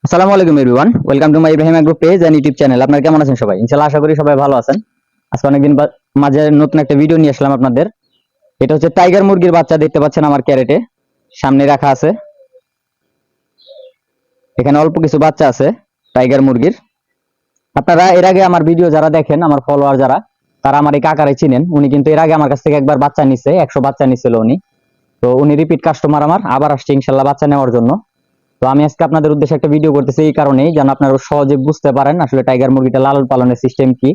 আসসালামু আলাইকুম everyone, welcome to my Ibrahim agro page and YouTube channel. আপনারা কেমন আছেন সবাই? ইনশাআল্লাহ আশা করি সবাই ভালো আছেন। আজকে অনেকদিন মাঝে নতুন একটা ভিডিও নিয়ে আসলাম আপনাদের। এটা হচ্ছে টাইগার মুরগির বাচ্চা, দেখতে পাচ্ছেন আমার ক্যারেটে সামনে রাখা আছে। এখানে অল্প কিছু বাচ্চা আছে টাইগার মুরগির। আপনারা এর আগে আমার ভিডিও যারা দেখেন, আমার ফলোয়ার যারা, তারা আমার এই কাকারে চিনেন। উনি কিন্তু এর আগে আমার কাছ থেকে একবার বাচ্চা নিছে, 100 বাচ্চা নিছিল উনি। তো উনি রিপিট কাস্টমার আমার, আবার আসছে ইনশাআল্লাহ বাচ্চা নেওয়ার জন্য। তো আমি আজকে আপনাদের উদ্দেশ্যে একটা ভিডিও করতেছি এই কারণেই, যেন আপনারা সহজে বুঝতে পারেন আসলে টাইগার মুরগিটা লালন পালনের সিস্টেম কি,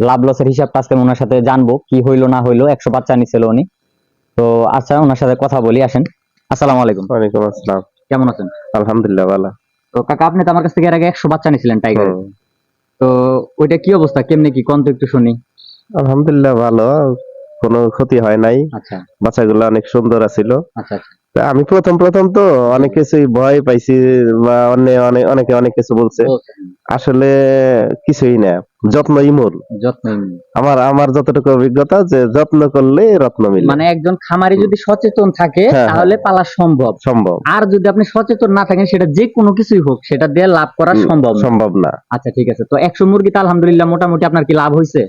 লাভ লসের হিসাবটা আজকে ওনার সাথে জানবো, কি হইলো না হইলো। 100 বাচ্চা নিছিল উনি। তো আচ্ছা, ওনার সাথে কথা বলি, আসেন। আসসালামু আলাইকুম। ওয়ালাইকুম আসসালাম। কেমন আছেন? আলহামদুলিল্লাহ ভালো। তো কাকা, আপনি তো আমার কাছ থেকে এর আগে 100 বাচ্চা নিছিলেন টাইগার। তো ওইটা কি অবস্থা, কেমনে কি কোন তো একটু শুনি। আলহামদুলিল্লাহ ভালো, কোনো ক্ষতি হয় নাই। আচ্ছা বাচ্চাগুলো অনেক সুন্দর আছিল। আচ্ছা আচ্ছা। তা আমি প্রথম প্রথম তো অনেক কিছুই ভয় পাইছি, বা অনেকে অনেক কিছু বলছে। আসলে কিছুই না, যত্নই মূল। যত্ন। আমার আমার যতটুকু অভিজ্ঞতা, যে যত্ন করলে রত্ন মিলে। মানে একজন খামারি হুম। যদি সচেতন থাকে হ্যাঁ, তাহলে পালা সম্ভব। সম্ভব। আর যদি আপনি সচেতন না থাকেন, সেটা যে কোনো কিছুই হোক, সেটা দিয়ে লাভ করা সম্ভব না। সম্ভব না। আচ্ছা ঠিক আছে। তো 100 মুরগিতে আলহামদুলিল্লাহ মোটামুটি আপনার কি লাভ হয়েছে?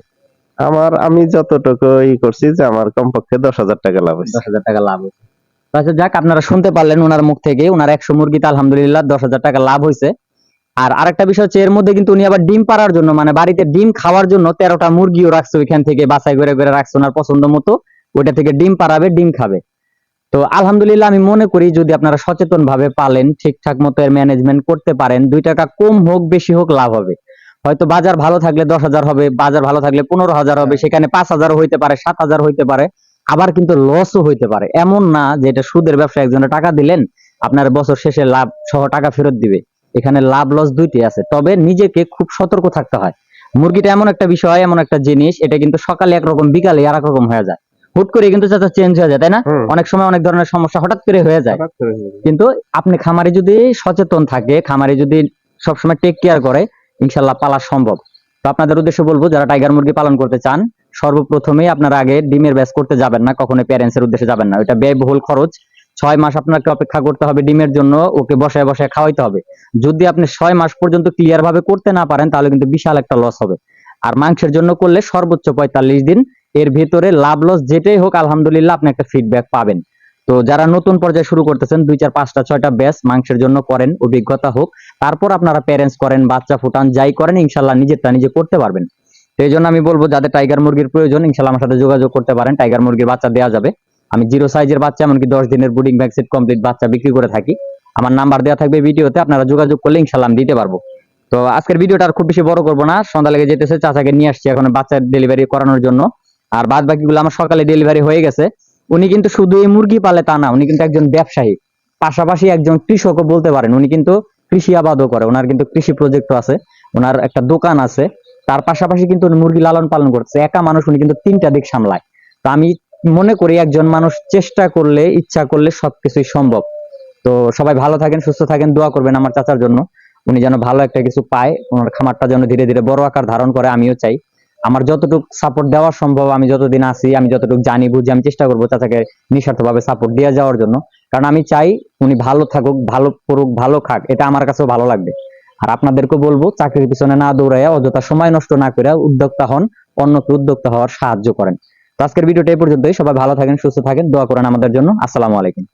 আমি যতটুকু করছি, যে আমার কমপক্ষে 10,000 টাকা লাভ হয়েছে। 10,000 টাকা লাভ হয়েছে। তো আচ্ছা যাক, আপনারা শুনতে পারলেন ওনার মুখ থেকে, ওনার 100 মুরগিতে আলহামদুলিল্লাহ 10,000 টাকা লাভ হয়েছে। আর আরেকটা বিষয় হচ্ছে, এর মধ্যে কিন্তু উনি আবার ডিম পাড়ার জন্য, মানে বাড়িতে ডিম খাওয়ার জন্য 13টা মুরগিও রাখছে, ওইখান থেকে বাছাই করে করে রাখছে ওনার পছন্দ মতো। ওইটা থেকে ডিম পাড়াবে, ডিম খাবে। তো আলহামদুলিল্লাহ আমি মনে করি, যদি আপনারা সচেতন ভাবে পালেন, ঠিকঠাক মতো এর ম্যানেজমেন্ট করতে পারেন, 2 টাকা কম হোক বেশি হোক লাভ হবে। হয়তো বাজার ভালো থাকলে 10,000 হবে, বাজার ভালো থাকলে 15,000 হবে, সেখানে 5,000 হইতে পারে, 7,000 হইতে পারে। আবার কিন্তু লসও হইতে পারে। এমন না যে এটা সুদের ব্যবসা, একজনের টাকা দিলেন আপনার বছর শেষে লাভ সহ টাকা ফেরত দিবে। এখানে লাভ লস দুইটাই আছে, তবে নিজেকে খুব সতর্ক থাকতে হয়। মুরগিটা এমন একটা বিষয়, এমন একটা জিনিস, এটা কিন্তু সকালে একরকম, বিকালে আর এক রকম হয়ে যায়। হুট করে কিন্তু চাচা চেঞ্জ হয়ে যায়, তাই না? অনেক সময় অনেক ধরনের সমস্যা হঠাৎ করে হয়ে যায়। কিন্তু আপনি খামারে যদি সচেতন থাকে, খামারে যদি সবসময় টেক কেয়ার করে, ইনশাল্লাহ পালা সম্ভব। তো আপনাদের উদ্দেশ্যে বলবো, যারা টাইগার মুরগি পালন করতে চান, সর্বপ্রথমেই আপনারা আগে ডিমের ব্যাচ করতে যাবেন না, কখনো প্যারেন্টসের উদ্দেশ্যে যাবেন না। এটা ব্যয়বহুল খরচ। 6 মাস আপনাকে অপেক্ষা করতে হবে ডিমের জন্য, ওকে বসায় বসায় খাওয়াইতে হবে। যদি আপনি 6 মাস পর্যন্ত ক্লিয়ার ভাবে করতে না পারেন, তাহলে কিন্তু বিশাল একটা লস হবে। আর মাংসের জন্য করলে সর্বোচ্চ 45 দিন, এর ভেতরে লাভ লস যেটাই হোক আলহামদুলিল্লাহ আপনি একটা ফিডব্যাক পাবেন। তো যারা নতুন পর্যায়ে শুরু করতেছেন, 2 4 5টা 6টা ব্যাচ মাংসের জন্য করেন, অভিজ্ঞতা হোক। তারপর আপনারা প্যারেন্টস করেন, বাচ্চা ফুটান, যাই করেন, ইনশাল্লাহ নিজেরটা নিজে করতে পারবেন। তো এই জন্য আমি বলবো, যাদের টাইগার মুরগির প্রয়োজন, ইনশাল্লাহ আমার সাথে যোগাযোগ করতে পারেন। টাইগার মুরগির বাচ্চা দেওয়া যাবে। আমি 0 সাইজের বাচ্চা, এমনকি 10 দিনের ব্রুডিং ভ্যাকসিন কমপ্লিট বাচ্চা বিক্রি করে থাকি। আমার নাম্বার দেওয়া থাকবে ভিডিওতে, আপনারা যোগাযোগ করলে ইনশাল্লাহ আমি দিতে পারবো। তো আজকের ভিডিওটা আর খুব বেশি বড় করবো না, সন্ধ্যা লেগে যেতেছে, চাচাকে নিয়ে আসছি এখন বাচ্চা ডেলিভারি করানোর জন্য। আর বাদ বাকিগুলো আমার সকালে ডেলিভারি হয়ে গেছে। উনি কিন্তু শুধু এই মুরগি পালে তা না, উনি কিন্তু একজন ব্যবসায়ী, পাশাপাশি একজন কৃষকও বলতে পারেন। উনি কিন্তু কৃষি আবাদও করে, ওনার কিন্তু কৃষি প্রজেক্টও আছে, ওনার একটা দোকান আছে। তার পাশাপাশি কিন্তু উনি মুরগি লালন পালন করছে। একা মানুষ, উনি কিন্তু 3টা দিক সামলায়। তো আমি মনে করি একজন মানুষ চেষ্টা করলে, ইচ্ছা করলে সবকিছুই সম্ভব। তো সবাই ভালো থাকেন, সুস্থ থাকেন, দোয়া করবেন আমার চাচার জন্য। উনি যেন ভালো একটা কিছু পায়, ওনার খামারটা যেন ধীরে ধীরে বড় আকার ধারণ করে, আমিও চাই। আমার যতটুকু সাপোর্ট দেওয়া সম্ভব, আমি যতদিন আছি, আমি যতটুকু জানি বুঝি, আমি চেষ্টা করবো চাচাকে নিঃস্বার্থভাবে সাপোর্ট দিয়ে যাওয়ার জন্য। কারণ আমি চাই উনি ভালো থাকুক, ভালো করুক, ভালো খাক, এটা আমার কাছেও ভালো লাগবে। আর আপনাদেরকে বলবো, চাকরির পিছনে না দৌড়াইয়া, অযথা সময় নষ্ট না করে উদ্যোক্তা হন, অন্যকে উদ্যোক্তা হওয়ার সাহায্য করেন। তো আজকের ভিডিওটা এই পর্যন্তই। সবাই ভালো থাকেন, সুস্থ থাকেন, দোয়া করেন আমাদের জন্য। আসসালামু আলাইকুম।